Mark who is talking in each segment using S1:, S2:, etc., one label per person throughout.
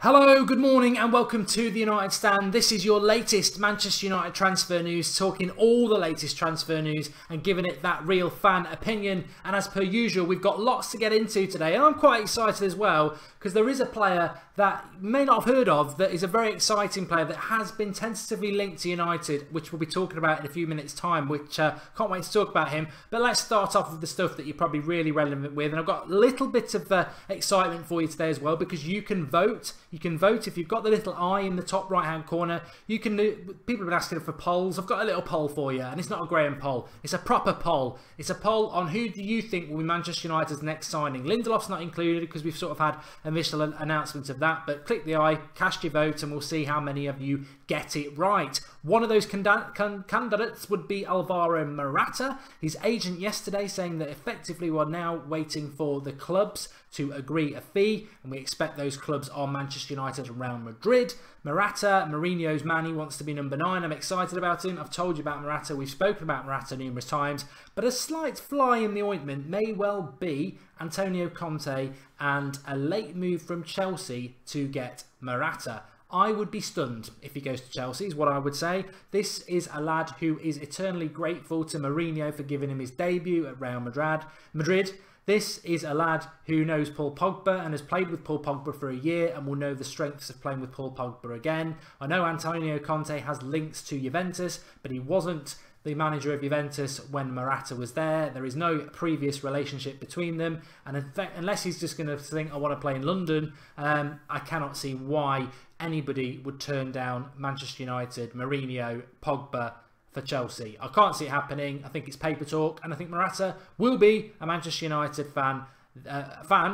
S1: Hello, good morning and welcome to the United Stand. This is your latest Manchester United transfer news, talking all the latest transfer news and giving it that real fan opinion. And as per usual, we've got lots to get into today, and I'm quite excited as well because there is a player that you may not have heard of that is a very exciting player that has been tentatively linked to United, which we'll be talking about in a few minutes time, which can't wait to talk about him. But let's start off with the stuff that you're probably really relevant with, and I've got a little bit of excitement for you today as well, because you can vote. You can vote if you've got the little eye in the top right hand corner. You can people have been asking for polls. I've got a little poll for you, and it's not a Graham poll, it's a proper poll. It's a poll on who do you think will be Manchester United's next signing. Lindelof's not included because we've sort of had initial announcements of that, but click the eye, cast your vote, and we'll see how many of you get it right. One of those candidates would be Alvaro Morata. His agent yesterday saying that effectively we're now waiting for the clubs to agree a fee, and we expect those clubs are Manchester United and Real Madrid. Morata, Mourinho's man, he wants to be number 9. I'm excited about him. I've told you about Morata. We've spoken about Morata numerous times. But a slight fly in the ointment may well be Antonio Conte and a late move from Chelsea to get Morata. I would be stunned if he goes to Chelsea, is what I would say. This is a lad who is eternally grateful to Mourinho for giving him his debut at Real Madrid. This is a lad who knows Paul Pogba and has played with Paul Pogba for a year and will know the strengths of playing with Paul Pogba again. I know Antonio Conte has links to Juventus, but he wasn't the manager of Juventus when Morata was there. There is no previous relationship between them, and in fact, unless he's just going to think, I want to play in London, I cannot see why anybody would turn down Manchester United, Mourinho, Pogba for Chelsea. I can't see it happening. I think it's paper talk, and I think Morata will be a Manchester United fan,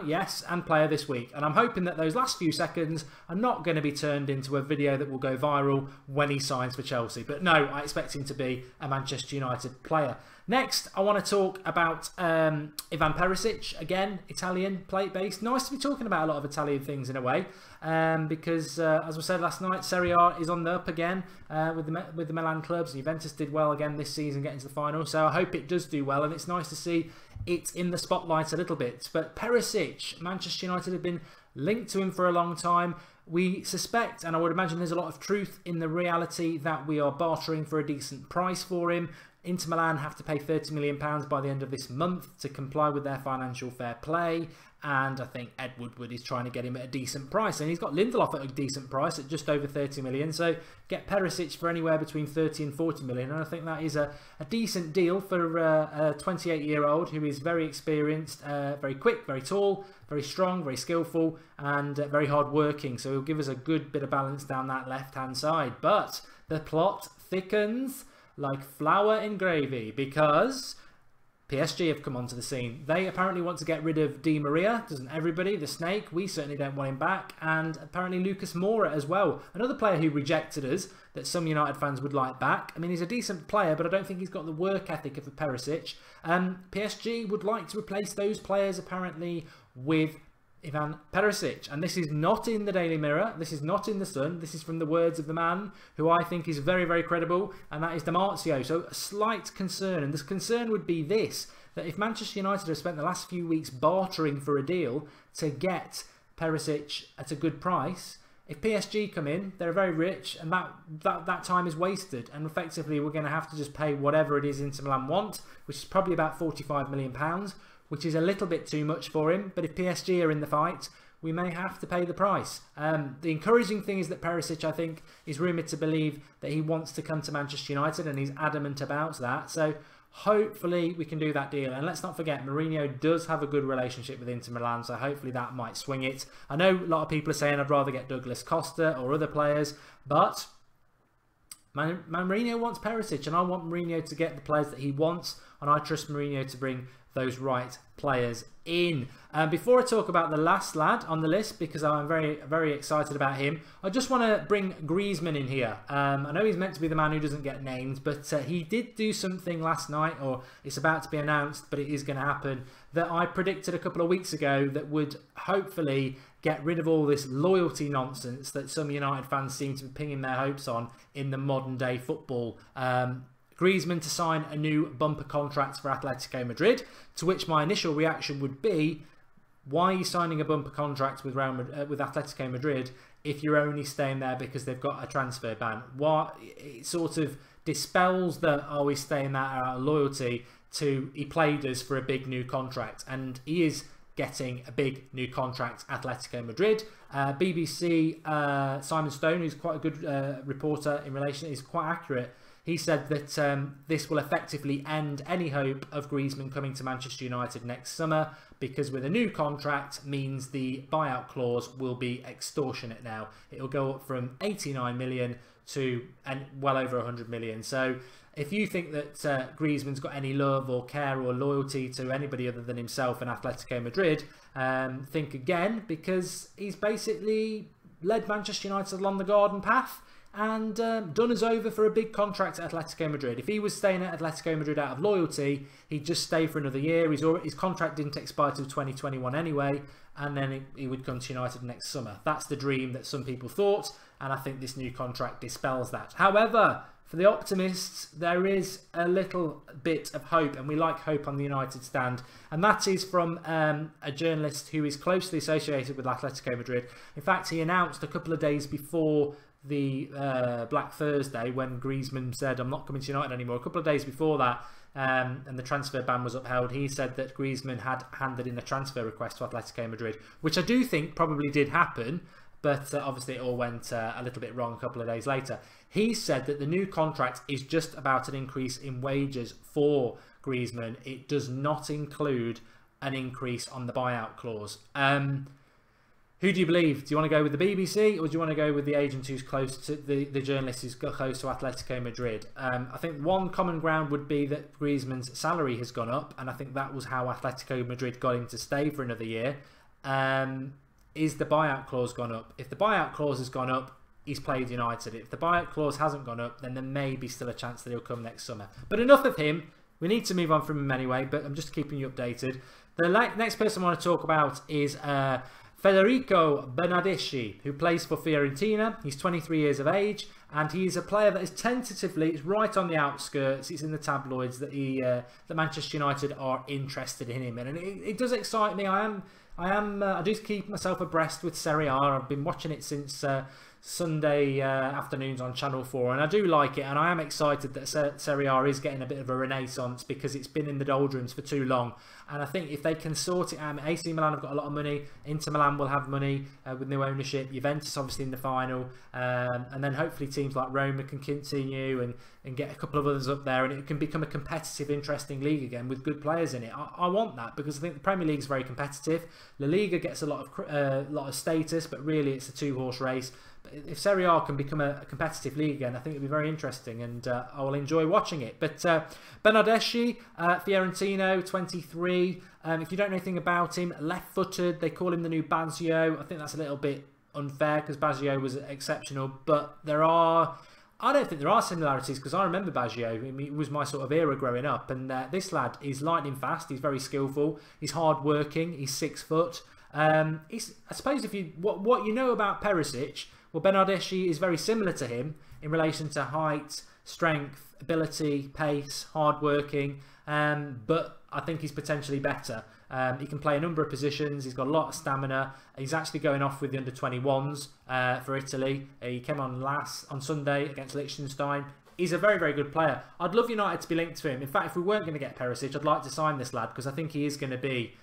S1: yes, and player this week. And I'm hoping that those last few seconds are not going to be turned into a video that will go viral when he signs for Chelsea. But no, I expect him to be a Manchester United player. Next, I want to talk about Ivan Perisic. Again, Italian plate-based. Nice to be talking about a lot of Italian things in a way, because as we said last night, Serie A is on the up again with the Milan clubs. Juventus did well again this season, getting to the final. So I hope it does do well, and it's nice to see it in the spotlight a little bit. But Perisic, Manchester United have been linked to him for a long time. We suspect, and I would imagine there's a lot of truth in the reality, that we are bartering for a decent price for him. Inter Milan have to pay £30 million by the end of this month to comply with their financial fair play, and I think Ed Woodward is trying to get him at a decent price, and he's got Lindelof at a decent price at just over 30 million, so get Perisic for anywhere between 30 and 40 million, and I think that is a decent deal for a 28-year-old who is very experienced, very quick, very tall, very strong, very skillful, and very hard-working, so he'll give us a good bit of balance down that left-hand side. But the plot thickens like flour in gravy, because PSG have come onto the scene. They apparently want to get rid of Di Maria. Doesn't everybody? The Snake. We certainly don't want him back. And apparently Lucas Moura as well. Another player who rejected us that some United fans would like back. I mean, he's a decent player, but I don't think he's got the work ethic of a Perisic. PSG would like to replace those players apparently with Ivan Perisic, and this is not in the Daily Mirror, this is not in the Sun, this is from the words of the man who I think is very, very credible, and that is Damarcio. So a slight concern, and this concern would be this, that if Manchester United have spent the last few weeks bartering for a deal to get Perisic at a good price, if PSG come in, they're very rich, and that time is wasted, and effectively we're going to have to just pay whatever it is Inter Milan want, which is probably about £45 million, which is a little bit too much for him. But if PSG are in the fight, we may have to pay the price. The encouraging thing is that Perisic, I think, is rumoured to believe that he wants to come to Manchester United, and he's adamant about that. So hopefully we can do that deal. And let's not forget, Mourinho does have a good relationship with Inter Milan, so hopefully that might swing it. I know a lot of people are saying I'd rather get Douglas Costa or other players, but Mourinho wants Perisic, and I want Mourinho to get the players that he wants, and I trust Mourinho to bring those right players in. Before I talk about the last lad on the list, because I'm very, very excited about him, I just want to bring Griezmann in here. I know he's meant to be the man who doesn't get named, but he did do something last night, or it's about to be announced, but it is going to happen, that I predicted a couple of weeks ago that would hopefully get rid of all this loyalty nonsense that some United fans seem to be pinging their hopes on in the modern day football. Griezmann to sign a new bumper contract for Atletico Madrid, to which my initial reaction would be, why are you signing a bumper contract with with Atletico Madrid if you're only staying there because they've got a transfer ban? What it sort of dispels the are we staying there out of loyalty to he played us for a big new contract, and he is getting a big new contract at Atletico Madrid. BBC Simon Stone, who's quite a good reporter in relation, is quite accurate. He said that this will effectively end any hope of Griezmann coming to Manchester United next summer, because with a new contract means the buyout clause will be extortionate now. It'll go up from 89 million to well over 100 million. So if you think that Griezmann's got any love or care or loyalty to anybody other than himself and Atletico Madrid, think again, because he's basically led Manchester United along the garden path and done us over for a big contract at Atletico Madrid. If he was staying at Atletico Madrid out of loyalty, he'd just stay for another year. His contract didn't expire till 2021 anyway, and then he would come to United next summer. That's the dream that some people thought, and I think this new contract dispels that. However, for the optimists, there is a little bit of hope, and we like hope on the United stand, and that is from a journalist who is closely associated with Atletico Madrid. In fact, he announced a couple of days before the Black Thursday, when Griezmann said, I'm not coming to United anymore, a couple of days before that, and the transfer ban was upheld, he said that Griezmann had handed in a transfer request to Atletico Madrid, which I do think probably did happen, but obviously it all went a little bit wrong a couple of days later. He said that the new contract is just about an increase in wages for Griezmann. It does not include an increase on the buyout clause. Who do you believe? Do you want to go with the BBC, or do you want to go with the agent who's close to the journalist who's close to Atletico Madrid? I think one common ground would be that Griezmann's salary has gone up, and I think that was how Atletico Madrid got him to stay for another year. Is the buyout clause gone up? If the buyout clause has gone up, he's played United. If the buyout clause hasn't gone up, then there may be still a chance that he'll come next summer. But enough of him. We need to move on from him anyway, but I'm just keeping you updated. The next person I want to talk about is Federico Bernardeschi, who plays for Fiorentina. He's 23 years of age, and he's a player that is tentatively, it's right on the outskirts, it's in the tabloids that that Manchester United are interested in him, and it does excite me. I do keep myself abreast with Serie A. I've been watching it since Sunday afternoons on Channel 4, and I do like it, and I am excited that Serie A is getting a bit of a renaissance, because it's been in the doldrums for too long, and I think if they can sort it out, AC Milan have got a lot of money, Inter Milan will have money with new ownership, Juventus obviously in the final, and then hopefully teams like Roma can continue and get a couple of others up there, and it can become a competitive, interesting league again with good players in it. I want that, because I think the Premier League is very competitive. La Liga gets a lot of status, but really it's a two-horse race. But if Serie A can become a competitive league again, I think it'll be very interesting, and I will enjoy watching it. But Bernardeschi, Fiorentino, 23. If you don't know anything about him, left-footed. They call him the new Baggio. I think that's a little bit unfair, because Baggio was exceptional, but I don't think there are similarities, because I remember Baggio. I mean, it was my sort of era growing up, and this lad is lightning fast. He's very skillful. He's hard working. He's 6 foot. I suppose if you what you know about Perisic, well, Bernardeschi is very similar to him in relation to height, strength, ability, pace, hard working. But I think he's potentially better. He can play a number of positions. He's got a lot of stamina. He's actually going off with the under-21s for Italy. He came on on Sunday against Liechtenstein. He's a very, very good player. I'd love United to be linked to him. In fact, if we weren't going to get Perisic, I'd like to sign this lad, because I think he is going to be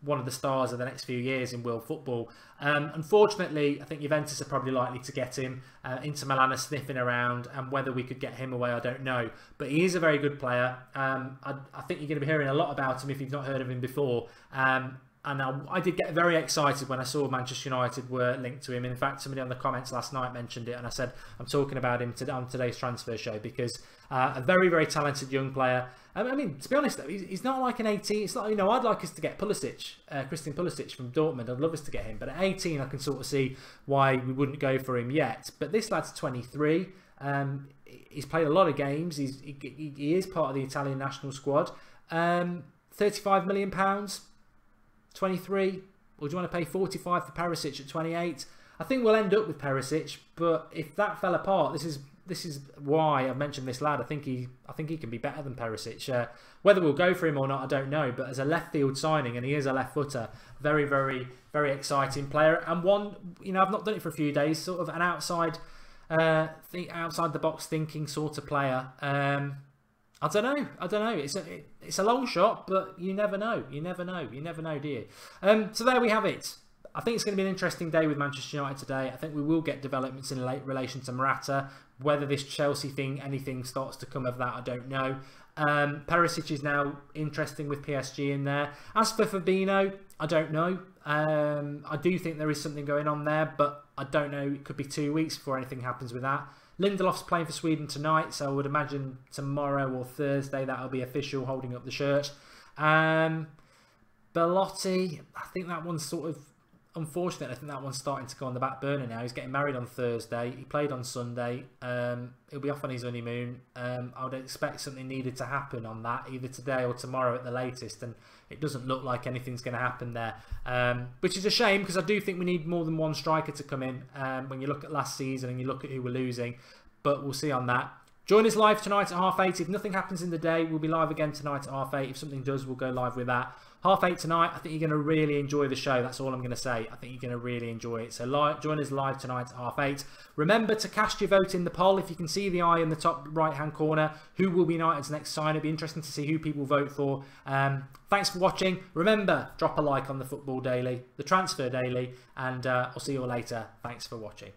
S1: one of the stars of the next few years in world football. Unfortunately, I think Juventus are probably likely to get him. Inter Milan are sniffing around, and whether we could get him away, I don't know. But he is a very good player. I think you're going to be hearing a lot about him if you've not heard of him before. And I did get very excited when I saw Manchester United were linked to him. In fact, somebody on the comments last night mentioned it, and I said I'm talking about him on today's transfer show, because a very, very talented young player. I mean, to be honest, though, he's not like an 18. It's not, you know, I'd like us to get Pulisic, Christian Pulisic from Dortmund. I'd love us to get him, but at 18, I can sort of see why we wouldn't go for him yet. But this lad's 23. He's played a lot of games. He is part of the Italian national squad. £35 million. 23, or do you want to pay 45 for Perisic at 28? I think we'll end up with Perisic, but if that fell apart, this is this is why I mentioned this lad. I think he can be better than Perisic. Whether we'll go for him or not, I don't know. But as a left field signing, and he is a left footer, very, very, very exciting player. And one, you know, I've not done it for a few days. Sort of an outside the box thinking sort of player. I don't know. It's a long shot, but you never know. You never know, do you? So there we have it. I think it's going to be an interesting day with Manchester United today. I think we will get developments in relation to Morata. Whether this Chelsea thing, anything starts to come of that, I don't know. Perisic is now interesting with PSG in there. As for Fabinho, I don't know. I do think there is something going on there, but I don't know. It could be 2 weeks before anything happens with that. Lindelof's playing for Sweden tonight, so I would imagine tomorrow or Thursday that'll be official, holding up the shirt. Belotti, I think that one's sort of unfortunate. I think that one's starting to go on the back burner now. He's getting married on Thursday. He played on Sunday. He'll be off on his honeymoon. I would expect something needed to happen on that, either today or tomorrow at the latest, and it doesn't look like anything's going to happen there, which is a shame, because I do think we need more than one striker to come in when you look at last season and you look at who we're losing, but we'll see on that. Join us live tonight at 8:30. If nothing happens in the day, we'll be live again tonight at 8:30. If something does, we'll go live with that. 8:30 tonight. I think you're going to really enjoy the show. That's all I'm going to say. I think you're going to really enjoy it. So join us live tonight at 8:30. Remember to cast your vote in the poll. If you can see the eye in the top right-hand corner, who will be United's next sign? It'll be interesting to see who people vote for. Thanks for watching. Remember, drop a like on the Football Daily, the Transfer Daily, and I'll see you all later. Thanks for watching.